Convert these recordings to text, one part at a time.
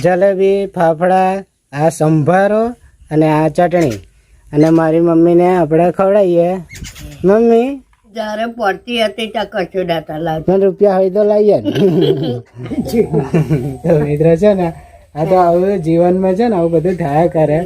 જલેબી, ફાફડા, આ સંભારો અને આ ચટણી અને મારી મમ્મીને આપણે ખવડાવીએ. મમ્મી જ્યારે પડતી હતી ત્યાં કશું દાતા લાવતા. મને રૂપિયા હોય તો લાવીએ ને. તો મિત્રો છે ને આ તો આવું જીવનમાં છે ને આવું બધું થયા કરે.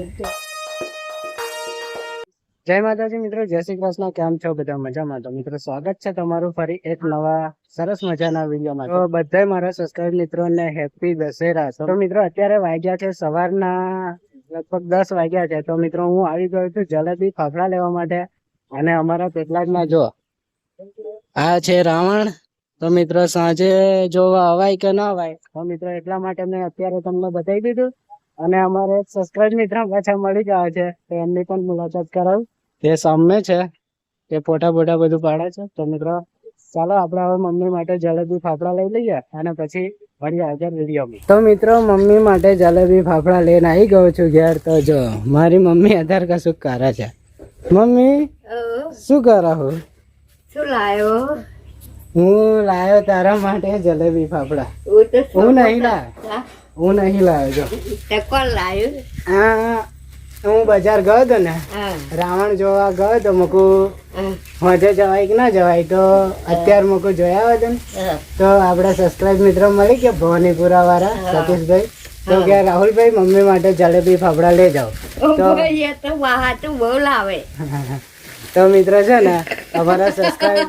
જય માતાજી મિત્રો, જય શ્રી કૃષ્ણ. કેમ છો બધા? મજામાં? તો મિત્રો સ્વાગત છે તમારું ફરી એક નવા સરસ મજાના વિડીયોમાં. તો બધા મારા સબસ્ક્રાઇબ મિત્રોને હેપી દશેરા. તો મિત્રો અત્યારે વાગ્યા છે સવારના લગભગ 10 વાગ્યા છે. તો મિત્રો હું આવી ગયો છું જલેબી ફાફડા લેવા માટે અને અમારા પેટલાદમાં જો આ છે રાવણ. તો મિત્રો સાંજે જોવા અવાય કે ના અવાય, તો મિત્રો એટલા માટે મેં અત્યારે તમને બતાવી દીધું. અને અમારે સબસ્ક્રાઇબ મિત્ર પાછા મળી ગયા છે, તો એમની પણ મુલાકાત કરાવું. તે સામે છે, તે ફોટા બોટા બધું પાડે છે. તો મિત્રો ચાલો આપણે હવે મમ્મી માટે જલેબી ફાફડા લઈ લઈએ અને પછી મળીએ આગળ વિડીયોમાં. તો મિત્રો મમ્મી માટે જલેબી ફાફડા લઈને આવી ગયો છું ઘેર. તો જો મારી મમ્મી અત્યારે કશું કરે છે. મમ્મી શું કરો? શું લાયો? હું લાયો તારા માટે જલેબી ફાફડા. હું નહીં લાવ્યો જો. કોણ લાયું? હા, હું બજાર ગયો હતો ને, રાવણ જોવા ગયો તો મૂકું હોજે જવાય કે ના જવાય, તો અત્યારે મૂકું જોયા હોય ને, તો આપડા સબસ્ક્રાઇબ મિત્રો મળી ગયા ભવાનીપુરા વાળા સતીશભાઈ. તો કે રાહુલભાઈ મમ્મી માટે જલેબી ફાફડા લઈ જાઓ. તો બહુ લાવે. તો મિત્રો છે ને અમારા સબસ્ક્રાઇબ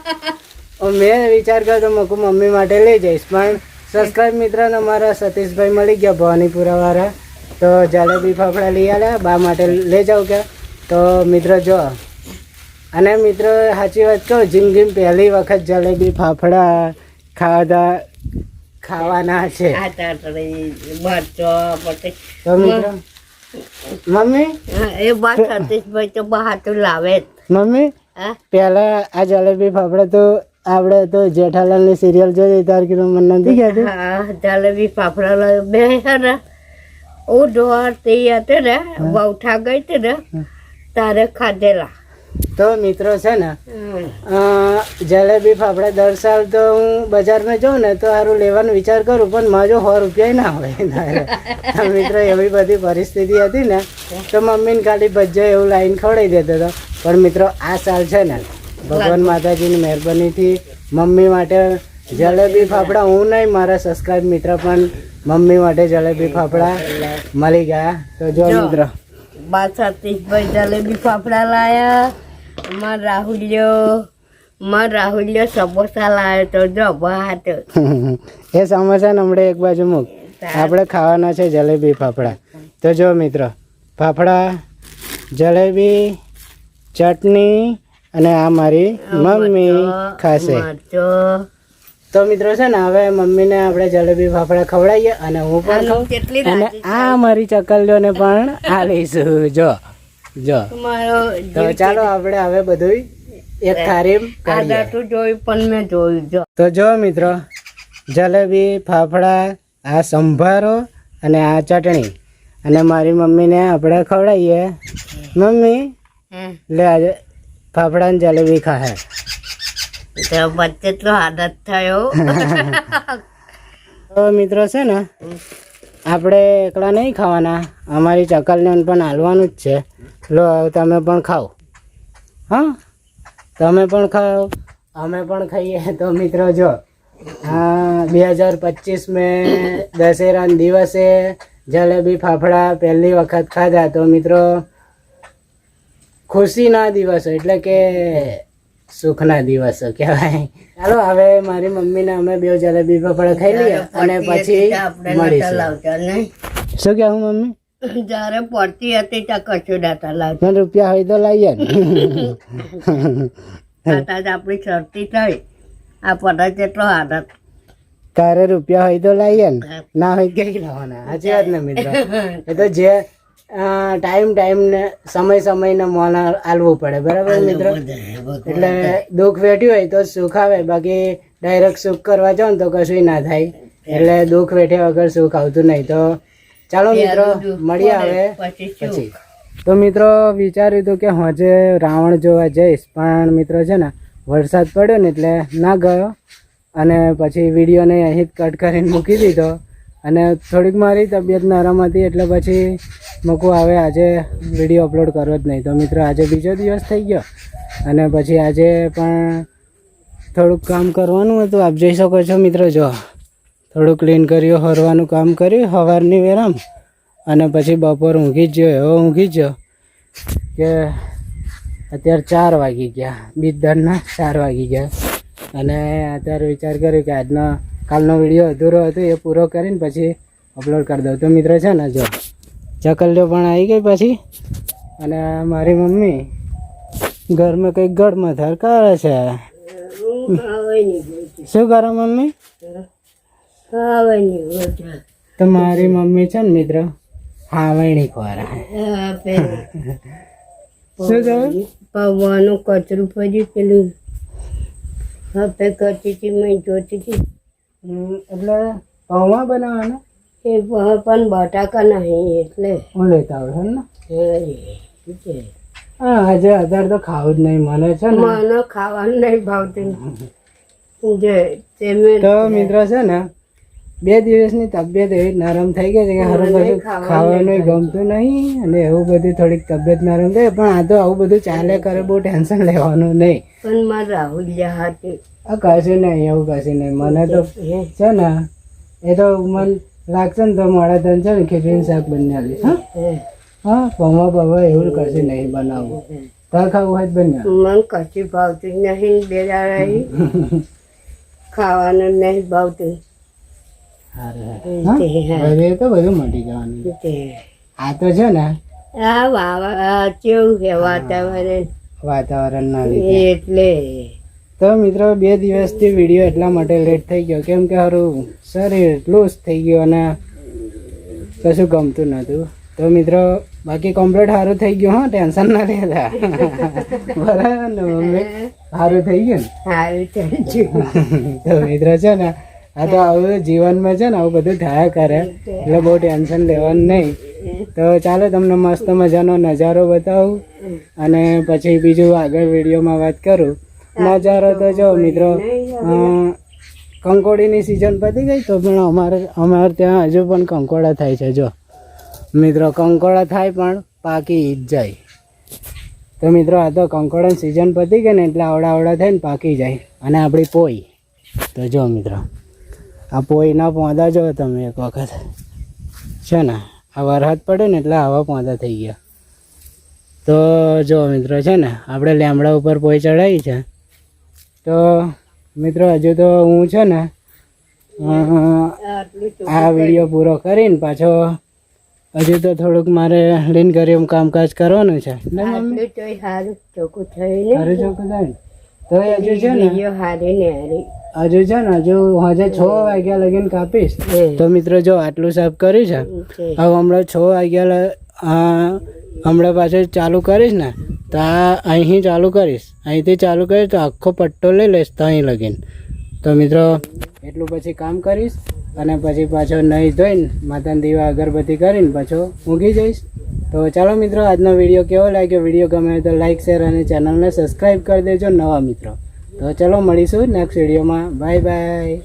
મેં વિચાર કર્યો તો મૂકું મમ્મી માટે લઈ જઈશ, પણ સબસ્ક્રાઇબ મિત્ર ને અમારા સતીશભાઈ મળી ગયા ભવાનીપુરા વાળા. તો જલેબી ફાફડા લઈ આવ્યા બા માટે લઈ જાવ કે. તો મિત્રો જો, અને મિત્રો સાચી વાત કહું, જિંદગી પહેલી વખત જલેબી ફાફડા ખાવાના છે. તો મિત્રો મમ્મી એ વાત સતીશભાઈ તો બહાતું લાવે જ. મમ્મી પેલા આ જલેબી ફાફડા તો આપણે તો જેઠાલાલ ની સિરિયલ જોઈ તાર કીધું મને નથી કહેતું. જલેબી ફાફડા બે ને હું દોડતી હતી ને, બહુઠા ગઈ હતી ને તારે ખાધેલા. તો મિત્રો છે ને જલેબી ફાફડા દર સાલ તો હું બજારમાં જાઉં ને તો સારું લેવાનો વિચાર કરું, પણ મારો 100 રૂપિયા ના હોય. મિત્રો એવી બધી પરિસ્થિતિ હતી ને, તો મમ્મીને ખાલી ભજ્જા એવું લાઈન ખવડાવી દેતો હતો. પણ મિત્રો આ સાલ છે ને ભગવાન માતાજીની મહેરબાનીથી મમ્મી માટે જલેબી ફાફડા, હું નહીં મારા સબસ્ક્રાઇબ મિત્ર પણ મમ્મી માટે જલેબી ફાફડા મળી ગયા. તો જો મિત્રો બા સતીશભાઈ જલેબી ફાફડા લાયા, માર રાહુલ્યો સમોસા લાવ્યો. તો જો ભાત એ સમોસા ને હમણાં એક બાજુ મૂક, આપણે ખાવાના છે જલેબી ફાફડા. તો જો મિત્રો ફાફડા, જલેબી, ચટણી અને આ મારી મમ્મી ખાશે. તો મિત્રો છે ને હવે મમ્મીને આપણે જલેબી ફાફડા ખવડાવીએ અને હું પણ ખાઉં, અને આ મારી ચકલીઓને પણ આલીશું. જો તો ચાલો આપણે હવે બધું એક થાળી જોયું પણ મેં જોયું. તો જો મિત્રો જલેબી, ફાફડા, આ સંભારો અને આ ચટણી અને મારી મમ્મીને આપણે ખવડાવીએ. મમ્મી લે આજે ફાફડા ને જલેબી ખાહે. વચ્ચે તો આદત થયો. તો મિત્રો છે ને આપણે એકલા નહીં ખાવાના, અમારી ચકલને પણ હાલવાનું જ છે. લો તમે પણ ખાઓ. હા, તમે પણ ખાઓ, અમે પણ ખાઈએ. તો મિત્રો જો 2025 મેં દશેરાના દિવસે જલેબી ફાફડા પહેલી વખત ખાધા. તો મિત્રો ખુશીના દિવસો એટલે કે સુખના દિવસો કહેવાય. ચાલો હવે મારી મમ્મીને અમે બે જલેબી ફાફડા ખાઈ લઈએ અને પછી મળીશું. શું કહેવું મમ્મી? જયારે પડતી હતી ત્યાં કશું દાતા લાવતા. મને રૂપિયા હોય તો લાવીએ ને. આપણી શરતી થઈ આ પડે જેટલો આદત. તારે રૂપિયા હોય તો લાવીએ ને, ના હોય કઈ લાવવાના. સાચી વાત ને મિત્રો? એ તો જે ટાઈમ ને સમય ને મોન આલવું પડે, બરાબર મિત્રો? એટલે દુઃખ વેઠ્યું હોય તો સુખ આવે, બાકી ડાયરેક્ટ સુખ કરવા જાવ ને તો કશું ના થાય. એટલે દુઃખ વેઠ્યા વગર સુખ આવતું નહીં. તો ચાલો મિત્રો મળીએ હવે પછી. તો મિત્રો વિચાર્યું હતું કે હોજે રાવણ જોવા જઈશ, પણ મિત્રો છે ને વરસાદ પડ્યો ને એટલે ના ગયો, અને પછી વિડીયોને અહીં જ કટ કરીને મૂકી દીધો. અને થોડીક મારી તબિયત નરમ હતી એટલે પછી મૂકું હવે આજે વિડીયો અપલોડ કરવો જ નહીં. તો મિત્રો આજે બીજો દિવસ થઈ ગયો અને પછી આજે પણ થોડુંક કામ કરવાનું હતું. આપ જોઈ શકો છો મિત્રો, જો થોડું ક્લીન કર્યું, હરવાનું કામ કર્યું સવારની વેરામ, અને પછી બપોર ઊંઘી જ ગયો. એવો ઊંઘી જ ગયો કે અત્યારે 4 વાગી ગયા, બીજદારના 4 વાગી ગયા. અને અત્યારે વિચાર કર્યો કે આજનો કાલનો વિડીયો અધૂરો હતો એ પૂરો કરીને પછી અપલોડ કરી દઉં. તો મિત્રો છે ને, જો ચકલીઓ પણ આવી ગઈ પછી, અને મારી મમ્મી ઘરમાં કંઈક ગળમથાર કરે છે. શું કરો મમ્મી? તો મારી મમ્મી છે ને મિત્રો હાવણી ખોરા. શું કહ્યું? પૌવાનું કચરું પડ્યું પેલું હવે કરતી હતી મેં જોતી હતી. એટલે પૌવા બનાવવાના એ પણ બટાકા નહીં એટલે હું લેતા આવું ને. એ હા, આજે અત્યારે તો ખાવું જ નહીં મને છે ને. મને ખાવાનું નહીં ભાવતું. જે તેમે તો મિત્રો છે ને 2 દિવસની તબિયત એવી નરમ થઈ ગઈ છે કે હારું બધું ખાવાનું ગમતું નહીં, અને એવું બધું થોડીક તબિયત નરમ થઈ. પણ આ તો આવું બધું ચાલે કરે, બહુ ટેન્શન લેવાનું નહીં. પણ મારે રાહુલ હતી આ કશું નહીં, એવું કશું નહીં. મને તો છે ને એ તો મન લાગશે ને તો મળે તને છે ને ખીચડીનું શાક બનાવી. હા, પૌવા બવા એવું કશું નહીં બનાવવું. તાર ખાવું હોય તો બન્યા. મને કશું ભાવતું નહીં. બે દાડા ખાવાનું નહીં ભાવતું. હવે તો બધું મટી જવાનું. આ તો છે ને આ વાવા કેવું છે વાતાવરણ વાતાવરણના લીધે. એટલે તો મિત્રો 2 દિવસથી વિડીયો એટલા માટે લેટ થઈ ગયો કેમ કે સારું શરીર લૂઝ થઈ ગયું અને કશું ગમતું નહોતું. તો મિત્રો બાકી કમ્પ્લીટ સારું થઈ ગયું. હા, ટેન્શન ના લેતા. બરાબર ને મમ્મી? સારું થઈ ગયું ને? સારું થઈ ગયું. તો મિત્રો છે ને આ તો આવું જીવનમાં છે ને આવું બધું થયા કરે એટલે બહુ ટેન્શન લેવાનું નહીં. તો ચાલો તમને મસ્ત મજાનો નજારો બતાવું અને પછી બીજું આગળ વિડીયોમાં વાત કરું. નજારો તો જો મિત્રો કંકોડીની સિઝન પતી ગઈ તો પણ અમારે ત્યાં હજુ પણ કંકોડા થાય છે. જો મિત્રો કંકોડા થાય પણ પાકી જ જાય. તો મિત્રો આ તો કંકોડાની સિઝન પતી ગઈ ને એટલે આવડા થાય ને પાકી જાય. અને આપણી પોઈ તો જો મિત્રો આ પોઈના પોંદા જો તમે એક વખત છે ને આ વરસાદ પડે ને એટલે આવા પોંદા થઈ ગયા. તો જો મિત્રો છે ને આપણે લેમડા ઉપર પોઈ ચડાવી છે. તો મિત્રો હજુ તો હું છે ને આ વિડીયો પૂરો કરીને પાછો હજુ તો થોડુંક મારે લીન કર્યું કામકાજ કરવાનું છે. સારું ચોખ્ખું થયું સારું ચોખ્ખું થાય ને તો હજુ છે ને હારી ને હારી હજુ છે ને હજુ 6 વાગ્યા લગીને કાપીશ. તો મિત્રો જો આટલું સાફ કર્યું છે. હવે હમણાં 6 વાગ્યા હમણાં પાછું ચાલુ કરીશ ને તો આ અહીં ચાલુ કરીશ, અહીંથી ચાલુ કરીશ તો આખો પટ્ટો લઈ લઈશ તો અહીં લગીને. તો મિત્રો એટલું પછી કામ કરીશ અને પછી પાછો નહીં ધોઈને માતાના દીવા અગરબત્તી કરીને પાછો ઊંઘી જઈશ. તો ચાલો મિત્રો આજનો વિડીયો કેવો લાગ્યો? વિડીયો ગમે તો લાઈક શેર અને ચેનલને સબસ્ક્રાઈબ કરી દેજો નવા મિત્રો. તો ચલો મળીશું નેક્સ્ટ વિડીયોમાં. Bye bye.